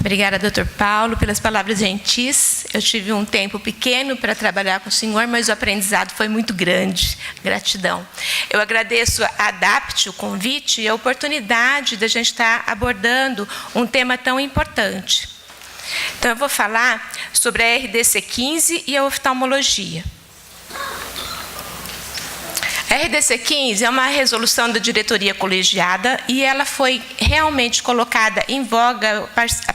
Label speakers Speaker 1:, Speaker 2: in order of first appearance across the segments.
Speaker 1: Obrigada, Dr. Paulo, pelas palavras gentis. Eu tive um tempo pequeno para trabalhar com o senhor, mas o aprendizado foi muito grande. Gratidão. Eu agradeço a ADAPT, o convite e a oportunidade de a gente estar abordando um tema tão importante. Então, eu vou falar sobre a RDC 15 e a oftalmologia. A RDC 15 é uma resolução da diretoria colegiada e ela foi realmente colocada em voga,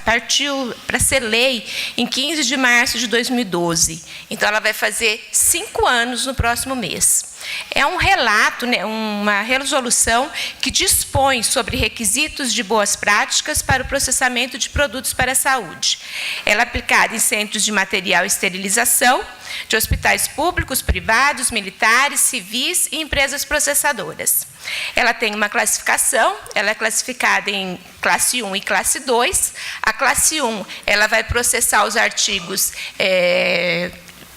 Speaker 1: partiu para ser lei em 15 de março de 2012. Então, ela vai fazer 5 anos no próximo mês. É um relato, né, uma resolução que dispõe sobre requisitos de boas práticas para o processamento de produtos para a saúde. Ela é aplicada em centros de material e esterilização, de hospitais públicos, privados, militares, civis e empresas processadoras. Ela tem uma classificação, ela é classificada em classe 1 e classe 2. A classe 1, ela vai processar os artigos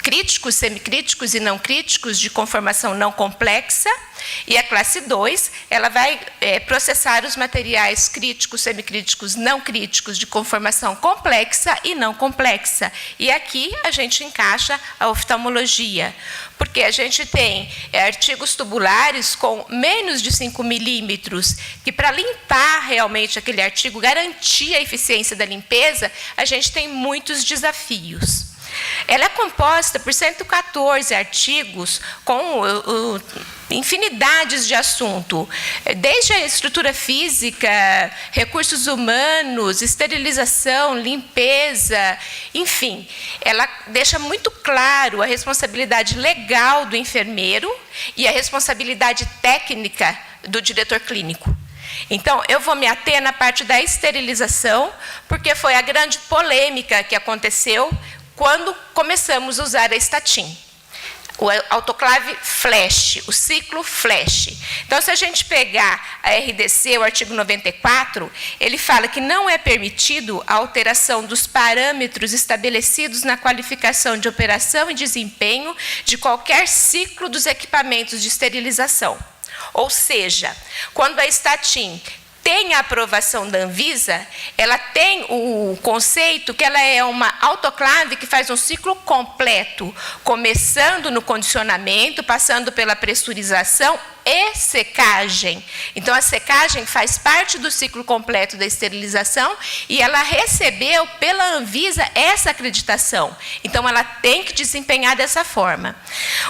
Speaker 1: críticos, semicríticos e não críticos de conformação não complexa, e a classe 2, ela vai processar os materiais críticos, semicríticos, não críticos de conformação complexa e não complexa. E aqui a gente encaixa a oftalmologia, porque a gente tem artigos tubulares com menos de 5 milímetros, que para limpar realmente aquele artigo, garantir a eficiência da limpeza, a gente tem muitos desafios. Ela é composta por 114 artigos com infinidades de assunto, desde a estrutura física, recursos humanos, esterilização, limpeza, enfim. Ela deixa muito claro a responsabilidade legal do enfermeiro e a responsabilidade técnica do diretor clínico. Então, eu vou me ater na parte da esterilização, porque foi a grande polêmica que aconteceu quando começamos a usar a estatin, o autoclave flash, o ciclo flash. Então, se a gente pegar a RDC, o artigo 94, ele fala que não é permitido a alteração dos parâmetros estabelecidos na qualificação de operação e desempenho de qualquer ciclo dos equipamentos de esterilização. Ou seja, quando a estatin tem a aprovação da Anvisa, ela tem o conceito que ela é uma autoclave que faz um ciclo completo, começando no condicionamento, passando pela pressurização e secagem. Então, a secagem faz parte do ciclo completo da esterilização e ela recebeu pela Anvisa essa acreditação. Então, ela tem que desempenhar dessa forma.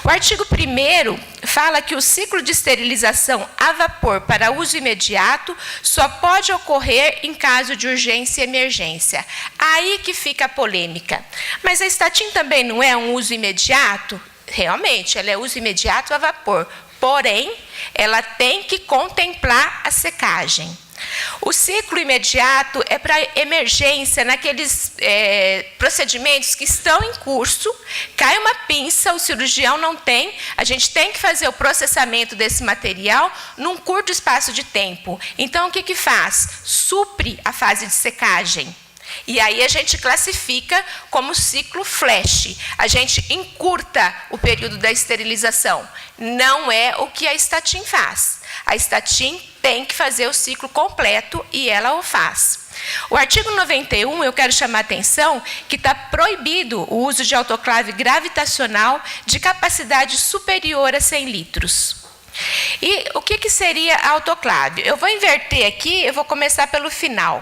Speaker 1: O artigo 1º fala que o ciclo de esterilização a vapor para uso imediato só pode ocorrer em caso de urgência e emergência. Aí que fica a polêmica. Mas a estatin também não é um uso imediato? Realmente, ela é uso imediato a vapor. Porém, ela tem que contemplar a secagem. O ciclo imediato é para emergência, naqueles procedimentos que estão em curso, cai uma pinça, o cirurgião não tem, a gente tem que fazer o processamento desse material num curto espaço de tempo. Então, o que que faz? Supre a fase de secagem. E aí a gente classifica como ciclo flash. A gente encurta o período da esterilização. Não é o que a estatin faz. A estatin tem que fazer o ciclo completo e ela o faz. O artigo 91, eu quero chamar a atenção que está proibido o uso de autoclave gravitacional de capacidade superior a 100 litros. E o que seria a autoclave? Eu vou inverter aqui, eu vou começar pelo final.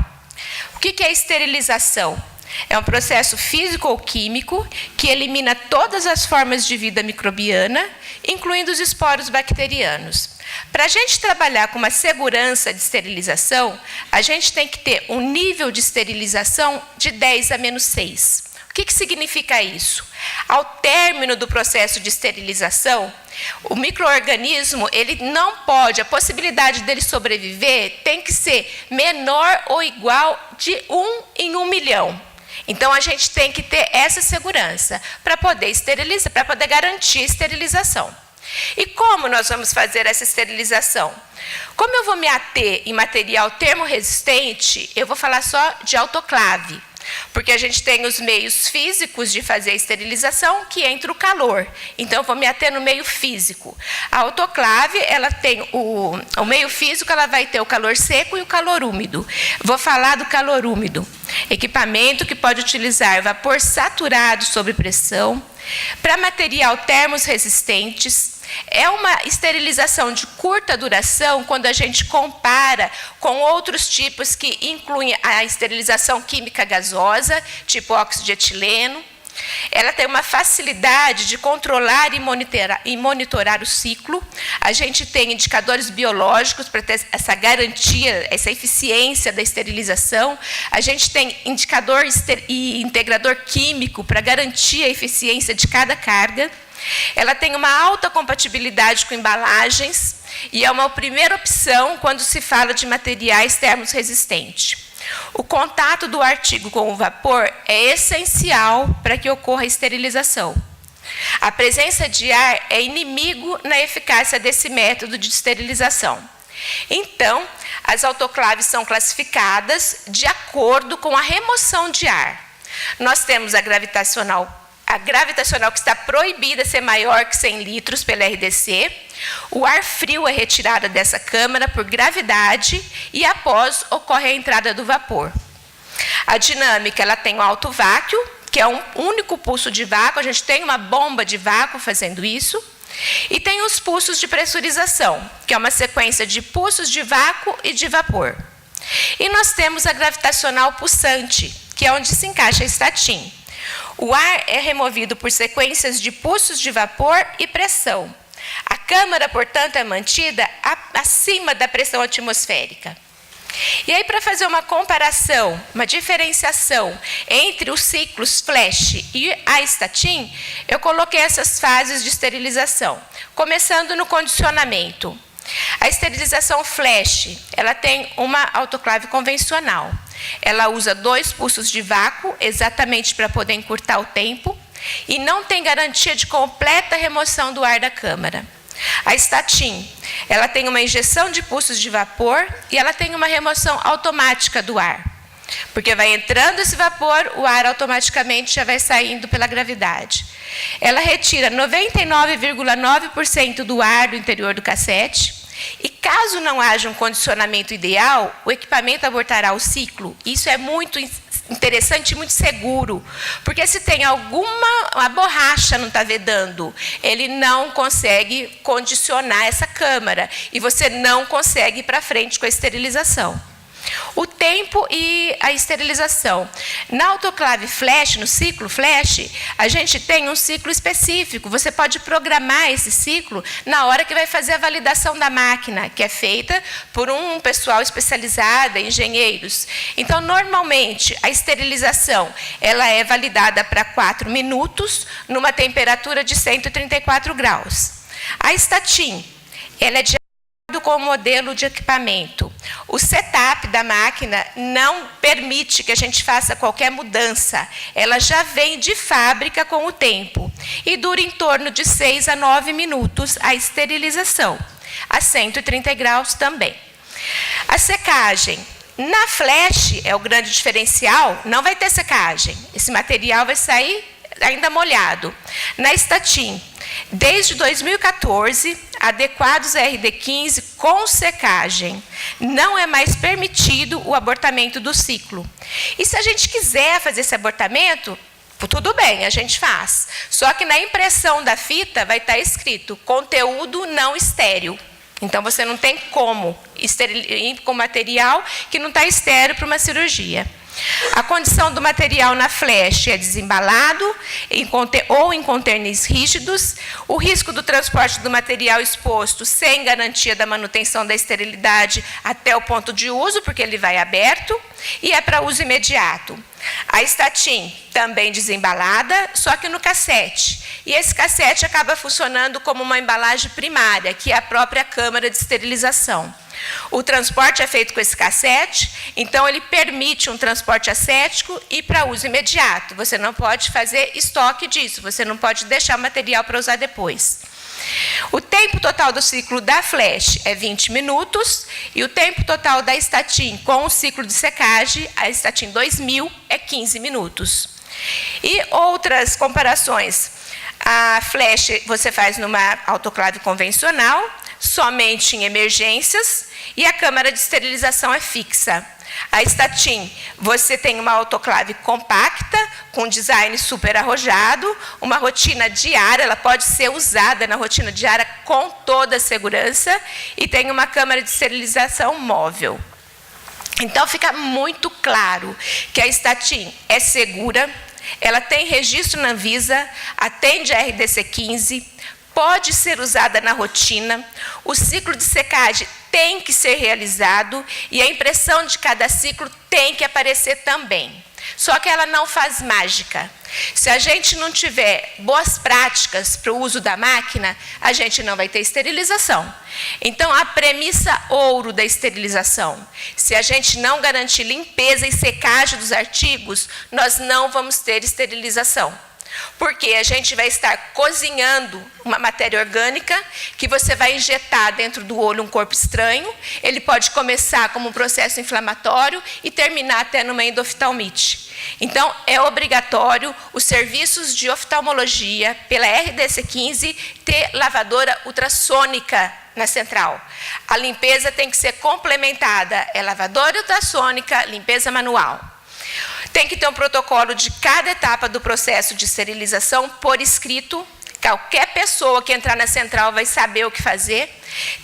Speaker 1: O que é a esterilização? É um processo físico ou químico que elimina todas as formas de vida microbiana, incluindo os esporos bacterianos. Para a gente trabalhar com uma segurança de esterilização, a gente tem que ter um nível de esterilização de 10 a menos 6. O que significa isso? Ao término do processo de esterilização, o micro-organismo, ele não pode, a possibilidade dele sobreviver tem que ser menor ou igual de 1 em 1 milhão. Então, a gente tem que ter essa segurança para poder esterilizar, para poder garantir a esterilização. E como nós vamos fazer essa esterilização? Como eu vou me ater em material termorresistente, eu vou falar só de autoclave. Porque a gente tem os meios físicos de fazer a esterilização, que entra o calor. Então, eu vou me ater no meio físico. A autoclave, ela tem o meio físico, ela vai ter o calor seco e o calor úmido. Vou falar do calor úmido. Equipamento que pode utilizar vapor saturado sob pressão, para material termos resistentes. É uma esterilização de curta duração quando a gente compara com outros tipos que incluem a esterilização química gasosa, tipo óxido de etileno. Ela tem uma facilidade de controlar e monitorar o ciclo. A gente tem indicadores biológicos para ter essa garantia, essa eficiência da esterilização. A gente tem indicador e integrador químico para garantir a eficiência de cada carga. Ela tem uma alta compatibilidade com embalagens e é uma primeira opção quando se fala de materiais termos resistentes. O contato do artigo com o vapor é essencial para que ocorra a esterilização. A presença de ar é inimigo na eficácia desse método de esterilização. Então, as autoclaves são classificadas de acordo com a remoção de ar. Nós temos a gravitacional que está proibida ser maior que 100 litros pela RDC. O ar frio é retirado dessa câmara por gravidade e após ocorre a entrada do vapor. A dinâmica, ela tem o alto vácuo, que é um único pulso de vácuo, a gente tem uma bomba de vácuo fazendo isso, e tem os pulsos de pressurização, que é uma sequência de pulsos de vácuo e de vapor. E nós temos a gravitacional pulsante, que é onde se encaixa a estatim. O ar é removido por sequências de pulsos de vapor e pressão. A câmara, portanto, é mantida acima da pressão atmosférica. E aí, para fazer uma comparação, uma diferenciação entre os ciclos flash e a estatim, eu coloquei essas fases de esterilização, começando no condicionamento. A esterilização flash, ela tem uma autoclave convencional. Ela usa 2 pulsos de vácuo, exatamente para poder encurtar o tempo, e não tem garantia de completa remoção do ar da câmara. A estatim, ela tem uma injeção de pulsos de vapor e ela tem uma remoção automática do ar. Porque vai entrando esse vapor, o ar automaticamente já vai saindo pela gravidade. Ela retira 99,9% do ar do interior do cassete. E caso não haja um condicionamento ideal, o equipamento abortará o ciclo. Isso é muito interessante e muito seguro, porque se tem a borracha não está vedando, ele não consegue condicionar essa câmara e você não consegue ir para frente com a esterilização. O tempo e a esterilização. Na autoclave flash, no ciclo flash, a gente tem um ciclo específico. Você pode programar esse ciclo na hora que vai fazer a validação da máquina, que é feita por um pessoal especializado, engenheiros. Então, normalmente, a esterilização ela é validada para 4 minutos, numa temperatura de 134 graus. A estatim, ela é de com o modelo de equipamento. O setup da máquina não permite que a gente faça qualquer mudança. Ela já vem de fábrica com o tempo. E dura em torno de 6 a 9 minutos a esterilização. A 130 graus também. A secagem. Na flash, é o grande diferencial, não vai ter secagem. Esse material vai sair ainda molhado. Na estatim, desde 2014, adequados a RD15 com secagem. Não é mais permitido o abortamento do ciclo. E se a gente quiser fazer esse abortamento, tudo bem, a gente faz. Só que na impressão da fita vai estar escrito conteúdo não estéril. Então, você não tem como ir com material que não está estéril para uma cirurgia. A condição do material na flash é desembalado ou em contêineres rígidos. O risco do transporte do material exposto sem garantia da manutenção da esterilidade até o ponto de uso, porque ele vai aberto, e é para uso imediato. A estatim também desembalada, só que no cassete. E esse cassete acaba funcionando como uma embalagem primária, que é a própria câmara de esterilização. O transporte é feito com esse cassete, então ele permite um transporte assético e para uso imediato. Você não pode fazer estoque disso, você não pode deixar o material para usar depois. O tempo total do ciclo da flash é 20 minutos e o tempo total da estatim com o ciclo de secagem, a estatim 2000, é 15 minutos. E outras comparações. A flash você faz numa autoclave convencional, somente em emergências, e a câmara de esterilização é fixa. A Statin, você tem uma autoclave compacta, com design super arrojado, uma rotina diária, ela pode ser usada na rotina diária com toda a segurança, e tem uma câmara de esterilização móvel. Então, fica muito claro que a Statin é segura, ela tem registro na Anvisa, atende a RDC 15, pode ser usada na rotina, o ciclo de secagem tem que ser realizado e a impressão de cada ciclo tem que aparecer também. Só que ela não faz mágica. Se a gente não tiver boas práticas para o uso da máquina, a gente não vai ter esterilização. Então, a premissa ouro da esterilização, se a gente não garantir limpeza e secagem dos artigos, nós não vamos ter esterilização. Porque a gente vai estar cozinhando uma matéria orgânica que você vai injetar dentro do olho um corpo estranho. Ele pode começar como um processo inflamatório e terminar até numa endoftalmite. Então, é obrigatório os serviços de oftalmologia, pela RDC 15, ter lavadora ultrassônica na central. A limpeza tem que ser complementada, é lavadora ultrassônica, limpeza manual. Tem que ter um protocolo de cada etapa do processo de esterilização por escrito. Qualquer pessoa que entrar na central vai saber o que fazer.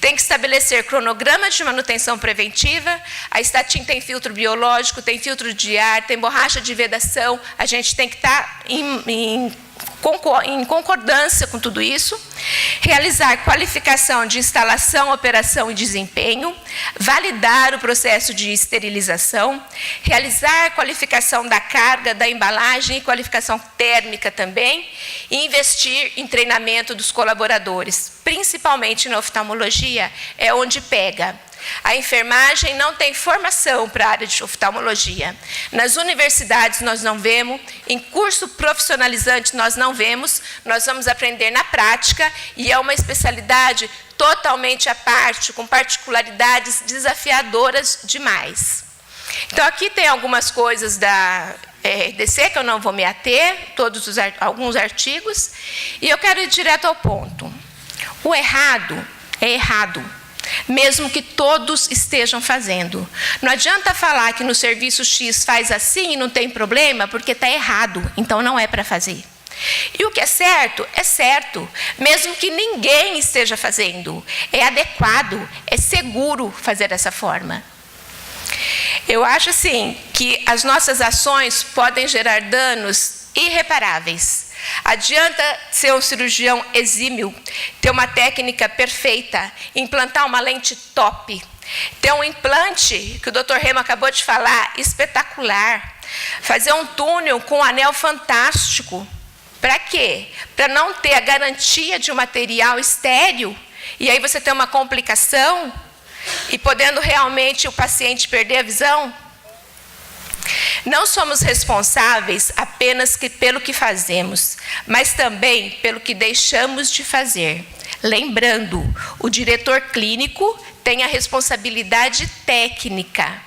Speaker 1: Tem que estabelecer cronograma de manutenção preventiva. A Statin tem filtro biológico, tem filtro de ar, tem borracha de vedação. A gente tem que estar em concordância com tudo isso. Realizar qualificação de instalação, operação e desempenho. Validar o processo de esterilização. Realizar qualificação da carga, da embalagem e qualificação térmica também. E investir em treinamento dos colaboradores, principalmente na oftalmologia, é onde pega. A enfermagem não tem formação para a área de oftalmologia. Nas universidades nós não vemos, em curso profissionalizante nós não vemos, nós vamos aprender na prática e é uma especialidade totalmente à parte, com particularidades desafiadoras demais. Então aqui tem algumas coisas da RDC que eu não vou me ater, alguns artigos, e eu quero ir direto ao ponto. O errado é errado, mesmo que todos estejam fazendo. Não adianta falar que no serviço X faz assim e não tem problema, porque está errado, então não é para fazer. E o que é certo, mesmo que ninguém esteja fazendo. É adequado, é seguro fazer dessa forma. Eu acho, assim, que as nossas ações podem gerar danos irreparáveis. Adianta ser um cirurgião exímio, ter uma técnica perfeita, implantar uma lente top, ter um implante, que o Dr. Remo acabou de falar, espetacular, fazer um túnel com um anel fantástico. Para quê? Para não ter a garantia de um material estéril, e aí você tem uma complicação, e podendo realmente o paciente perder a visão. Não somos responsáveis apenas pelo que fazemos, mas também pelo que deixamos de fazer. Lembrando, o diretor clínico tem a responsabilidade técnica.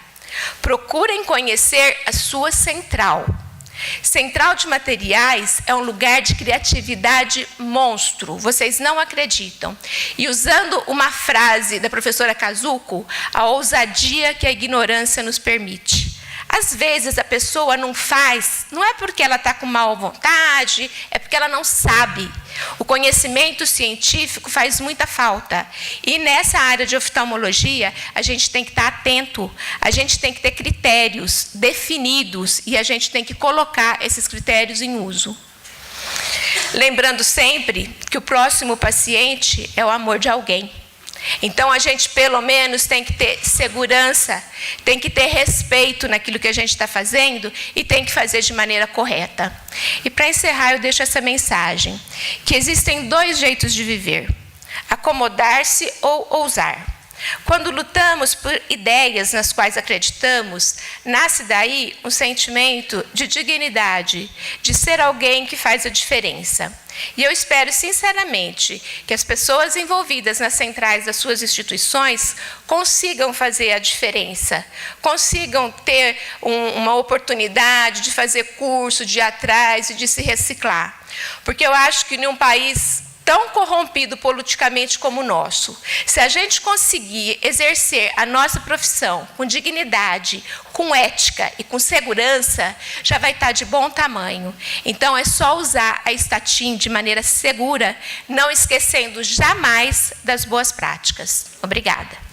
Speaker 1: Procurem conhecer a sua central. Central de materiais é um lugar de criatividade monstro, vocês não acreditam. E usando uma frase da professora Kazuko, a ousadia que a ignorância nos permite. Às vezes a pessoa não faz, não é porque ela está com má vontade, é porque ela não sabe. O conhecimento científico faz muita falta. E nessa área de oftalmologia, a gente tem que estar atento, a gente tem que ter critérios definidos e a gente tem que colocar esses critérios em uso. Lembrando sempre que o próximo paciente é o amor de alguém. Então, a gente, pelo menos, tem que ter segurança, tem que ter respeito naquilo que a gente está fazendo e tem que fazer de maneira correta. E, para encerrar, eu deixo essa mensagem, que existem 2 jeitos de viver, acomodar-se ou ousar. Quando lutamos por ideias nas quais acreditamos, nasce daí um sentimento de dignidade, de ser alguém que faz a diferença. E eu espero sinceramente que as pessoas envolvidas nas centrais das suas instituições consigam fazer a diferença, consigam ter uma oportunidade de fazer curso, de ir atrás e de se reciclar. Porque eu acho que em um país tão corrompido politicamente como o nosso, se a gente conseguir exercer a nossa profissão com dignidade, com ética e com segurança, já vai estar de bom tamanho. Então, é só usar a Statim de maneira segura, não esquecendo jamais das boas práticas. Obrigada.